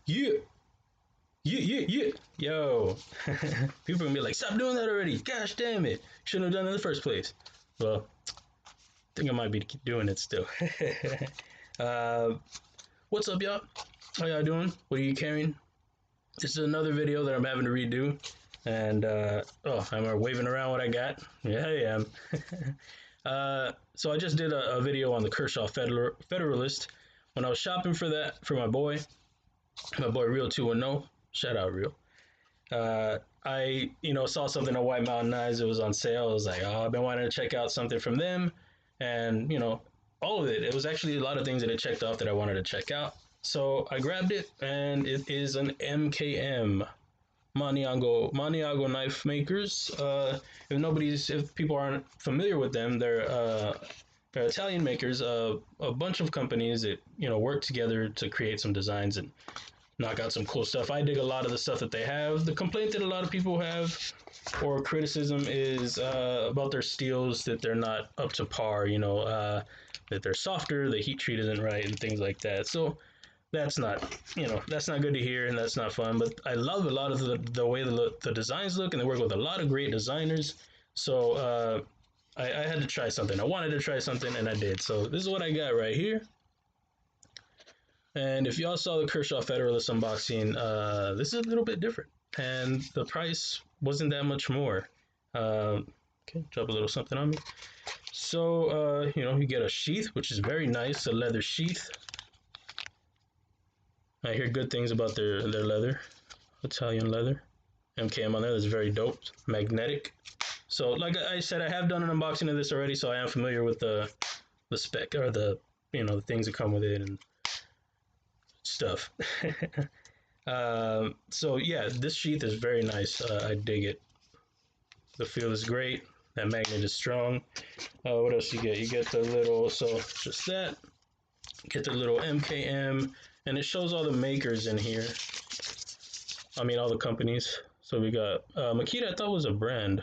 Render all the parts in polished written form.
Yeah, yeah. Yo, people are gonna be like, stop doing that already. Gosh damn it. Shouldn't have done it in the first place. Well, I think I might be keep doing it still. uh, what's up, y'all? How y'all doing? What are you carrying? This is another video that I'm having to redo. And, oh, I'm waving around what I got. Yeah, I am. So I just did a video on the Kershaw Federalist when I was shopping for that for my boy Real 210. Shout out Real. I saw something on White Mountain Knives. It was on sale. I was like, oh, I've been wanting to check out something from them, and all of it. It was actually a lot of things that it checked off that I wanted to check out. So I grabbed it, and it is an MKM Maniago knife makers. If people aren't familiar with them, they're Italian makers. A bunch of companies that work together to create some designs and knock out some cool stuff. I dig a lot of the stuff that they have. The complaint that a lot of people have or criticism is about their steels, that they're not up to par, that they're softer, the heat treat isn't right, and things like that. So that's not, that's not good to hear, and that's not fun. But I love a lot of the way the designs look, and they work with a lot of great designers. So I had to try something. I wanted to try something, and I did. So this is what I got right here. And if y'all saw the Kershaw Federalist unboxing, this is a little bit different. And the price wasn't that much more. Okay, drop a little something on me. So, you get a sheath, which is very nice, a leather sheath. I hear good things about their leather, Italian leather. MKM on there, that's very dope, magnetic. So, like I said, I have done an unboxing of this already, so I am familiar with the spec, or the things that come with it and stuff. So yeah, this sheath is very nice. I dig it. The feel is great. That magnet is strong. What else you get? You get the little, so just that. Get the little MKM, and it shows all the makers in here. I mean, all the companies. So we got Makita. I thought was a brand.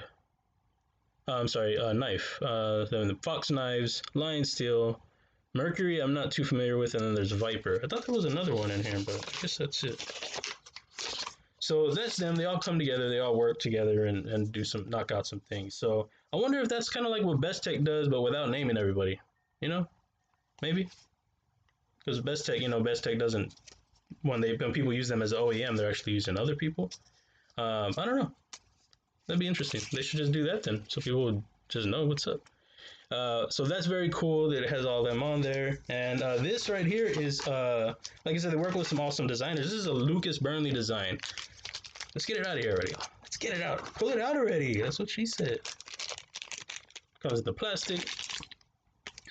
I'm sorry, knife. Then the Fox Knives, Lion Steel, Mercury. I'm not too familiar with, and then there's Viper. I thought there was another one in here, but I guess that's it. So that's them. They all come together. They all work together and knock out some things. So I wonder if that's kind of like what Best Tech does, but without naming everybody. Maybe because Best Tech doesn't. When people use them as an OEM, they're actually using other people. I don't know. That'd be interesting. They should just do that then, so people would just know what's up. So that's very cool that it has all them on there. And this right here is, like I said, they work with some awesome designers. This is a Lucas Burnley design. Let's get it out of here already. Let's get it out. Pull it out already. That's what she said. Comes with the plastic.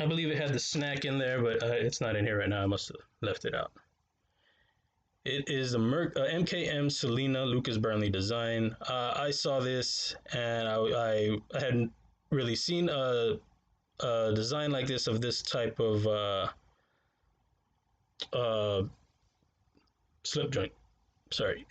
I believe it had the snack in there, but it's not in here right now. I must have left it out. It is the MKM Cellina Lucas Burnley design. I saw this, and I hadn't really seen a design like this of this type of slip joint. Sorry.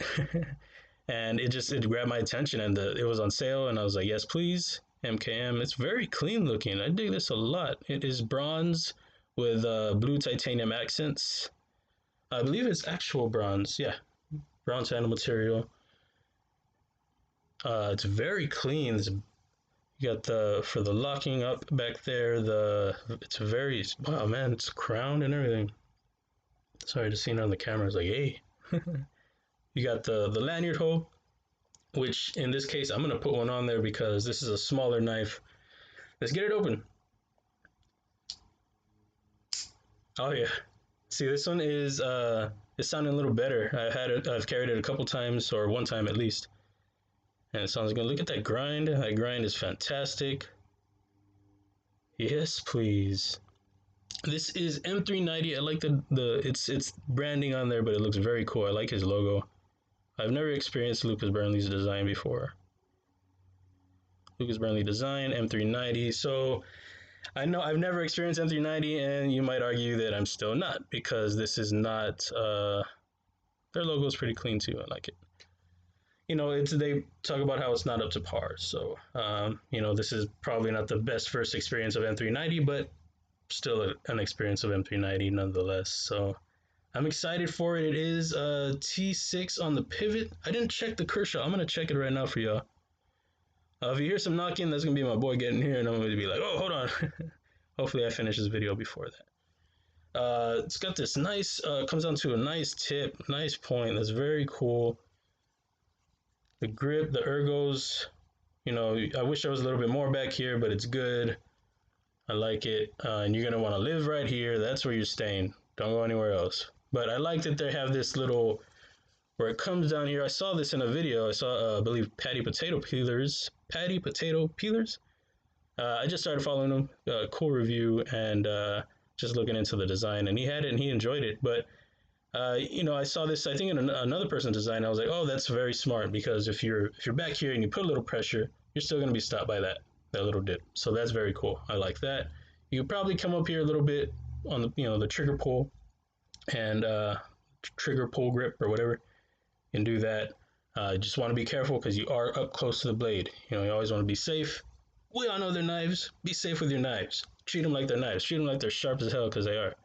And it grabbed my attention, and it was on sale, and I was like, yes, please. MKM. It's very clean looking. I dig this a lot. It is bronze with blue titanium accents. I believe it's actual bronze. Yeah, bronze handle material. It's very clean. You got for the locking up back there. It's very, wow, man. It's crowned and everything. Sorry, just seeing it on the camera. It's like, hey. You got the lanyard hole, which in this case, I'm going to put one on there because this is a smaller knife. Let's get it open. Oh, yeah. See, this one is it's sounding a little better. I've carried it a couple times, or one time at least. And it sounds good. Look at that grind. That grind is fantastic. Yes, please. This is M390. I like it's branding on there, but it looks very cool. I like his logo. I've never experienced Lucas Burnley's design before. Lucas Burnley design, M390. So I know I've never experienced M390, and you might argue that I'm still not, because this is not, their logo is pretty clean too. I like it. They talk about how it's not up to par. So, this is probably not the best first experience of M390, but still an experience of M390 nonetheless. So I'm excited for it. It is T6 on the pivot. I didn't check the Kershaw. I'm gonna check it right now for y'all. If you hear some knocking, that's gonna be my boy getting here, and I'm gonna be like, oh, hold on. Hopefully, I finish this video before that. It's got this nice, comes down to a nice tip, nice point. That's very cool. The grip, the ergos, you know, I wish there was a little bit more back here, but it's good. I like it. And you're gonna want to live right here. That's where you're staying. Don't go anywhere else. But I like that they have this little where it comes down here. I saw this in a video. I saw, I believe, Patty Potato Peelers. I just started following him. Cool review, and just looking into the design. And he had it, and he enjoyed it. But you know, I saw this. I think in another person's design. I was like, oh, that's very smart, because if you're back here and you put a little pressure, you're still going to be stopped by that little dip. So that's very cool. I like that. You could probably come up here a little bit on the the trigger pull and trigger pull grip or whatever, and do that. Just want to be careful because you are up close to the blade. You know, you always want to be safe. We all know they're knives. Be safe with your knives. Treat them like they're knives. Treat them like they're sharp as hell, because they are.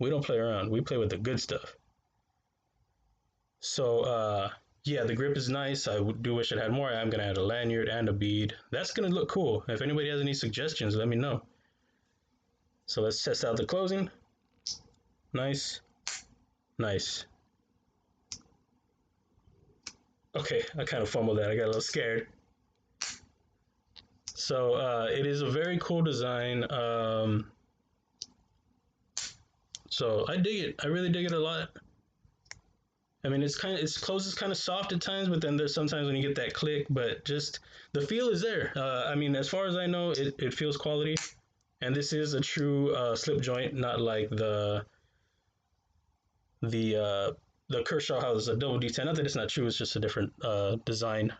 We don't play around. We play with the good stuff. So, yeah, the grip is nice. I do wish it had more. I'm going to add a lanyard and a bead. That's going to look cool. If anybody has any suggestions, let me know. So let's test out the closing. Nice. Nice. Okay, I kind of fumbled that. I got a little scared. So it is a very cool design. So I dig it. I really dig it a lot. I mean, its closes kind of soft at times, but then there's sometimes when you get that click. But just the feel is there. I mean, as far as I know, it feels quality, and this is a true slip joint, not like the Kershaw has a double D10. Not that it's not true. It's just a different design,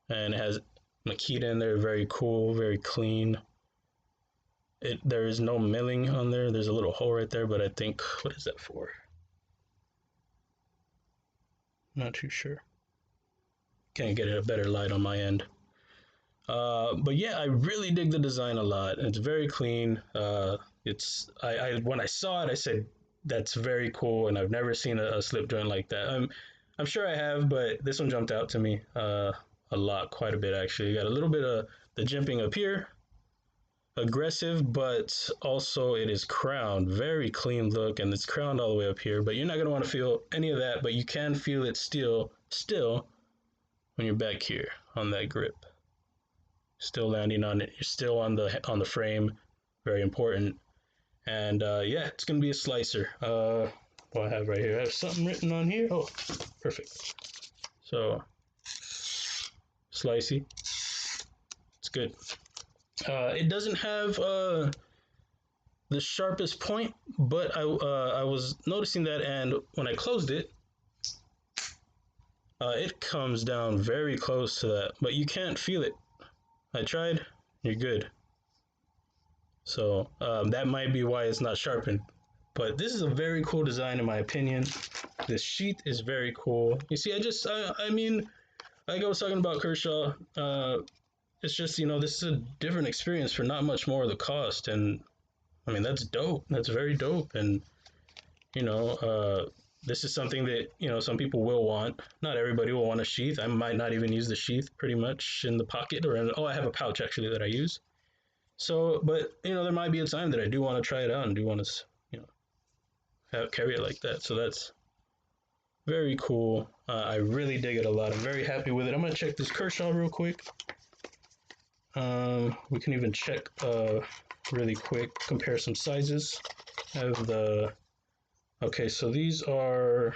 and it has Makita in there. Very cool, very clean. There is no milling on there. There's a little hole right there, but I think, what is that for? Not too sure. Can't get a better light on my end. But yeah, I really dig the design a lot. It's very clean. I when I saw it, I said that's very cool, and I've never seen a slip joint like that. I'm sure I have, but this one jumped out to me a lot, quite a bit actually. You got a little bit of the jimping up here, aggressive, but also it is crowned, very clean look, and it's crowned all the way up here. But you're not gonna want to feel any of that, but you can feel it still when you're back here on that grip. Still landing on it. You're still on the frame. Very important. And yeah, it's gonna be a slicer. What I have right here, I have something written on here. Oh, perfect. So slicey. It's good. It doesn't have the sharpest point, but I was noticing that, and when I closed it, it comes down very close to that, but you can't feel it. I tried. You're good. So that might be why it's not sharpened. But this is a very cool design in my opinion. This sheath is very cool. You see, I mean, like I was talking about Kershaw, it's just, this is a different experience for not much more of the cost. And I mean, that's dope. That's very dope. And, this is something that, some people will want. Not everybody will want a sheath. I might not even use the sheath pretty much in the pocket I have a pouch actually that I use. So, but, there might be a time that I do want to try it out and do want to, carry it like that. So that's very cool. I really dig it a lot. I'm very happy with it. I'm going to check this Kershaw real quick. We can even check really quick, compare some sizes. I have okay, so these are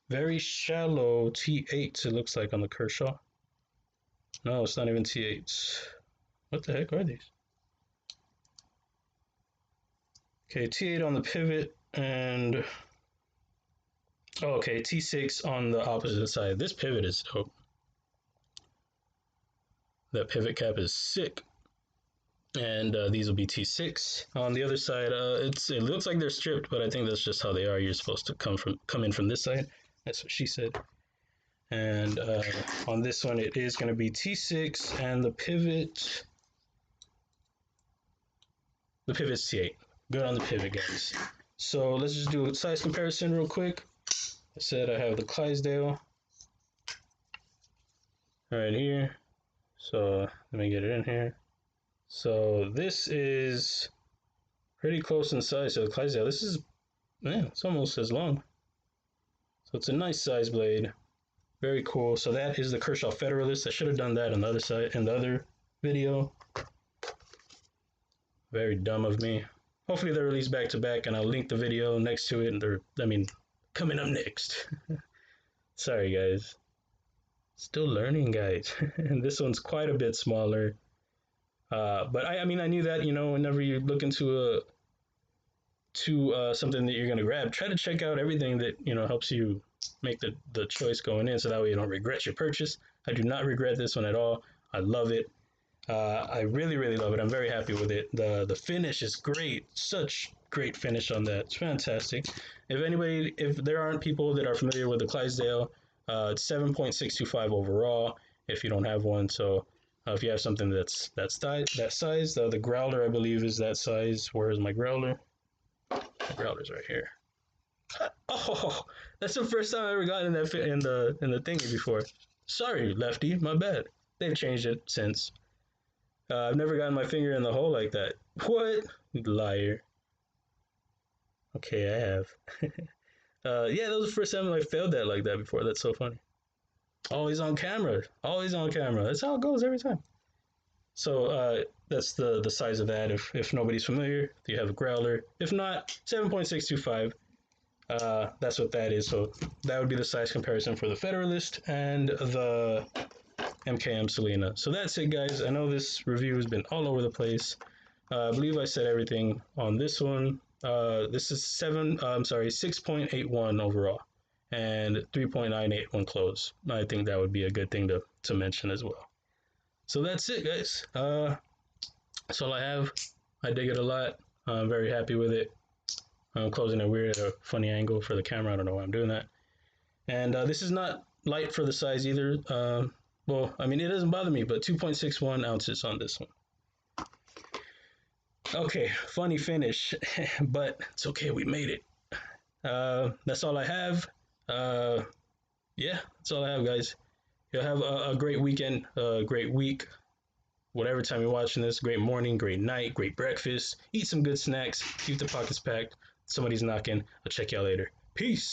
very shallow T8s, it looks like, on the Kershaw. No, it's not even T8s. What the heck are these? Okay, T8 on the pivot, and okay, T6 on the opposite side. This pivot is dope. That pivot cap is sick. And these will be T6. On the other side, it looks like they're stripped, but I think that's just how they are. You're supposed to come in from this side. That's what she said. And on this one, it is going to be T6, and the pivot's T8. Good on the pivot, guys. So let's just do a size comparison real quick. I said I have the Clydesdale right here. So let me get it in here. So this is pretty close in size to the Clydesdale. This is, man, it's almost as long. So it's a nice size blade. Very cool. So that is the Kershaw Federalist. I should have done that on the other side in the other video. Very dumb of me. Hopefully they're released back to back, and I'll link the video next to it. And coming up next. Sorry, guys. Still learning, guys. And this one's quite a bit smaller. But I knew that, whenever you look into something that you're gonna grab, try to check out everything that helps you make the choice going in, so that way you don't regret your purchase. I do not regret this one at all. I love it. I really, really love it. I'm very happy with it. The finish is great. Such great finish on that. It's fantastic. If there aren't people that are familiar with the Clydesdale, it's 7.625 overall. If you don't have one, so if you have something that's that size, the growler I believe is that size. Where is my growler? My growler's right here. Oh, that's the first time I ever got in the thingy before. Sorry, Lefty, my bad. They've changed it since. I've never gotten my finger in the hole like that. What? Liar. Okay, I have. Yeah, that was the first time I failed that like that before. That's so funny. Always on camera. Always on camera. That's how it goes every time. So that's the size of that. If nobody's familiar, you have a growler. If not, 7.625. That's what that is. So that would be the size comparison for the Federalist and the MKM Cellina. So that's it, guys. I know this review has been all over the place. I believe I said everything on this one. This is 6.81 overall and 3.98 when closed. I think that would be a good thing to mention as well. So that's it, guys. That's all I have. I dig it a lot. I'm very happy with it. I'm closing it weird at a funny angle for the camera. I don't know why I'm doing that. And this is not light for the size either. It doesn't bother me, but 2.61 ounces on this one. Okay, funny finish, but it's okay. We made it. That's all I have. Yeah, that's all I have, guys. You'll have a great weekend, a great week, whatever time you're watching this. Great morning, great night, great breakfast. Eat some good snacks. Keep the pockets packed. Somebody's knocking. I'll check y'all later. Peace.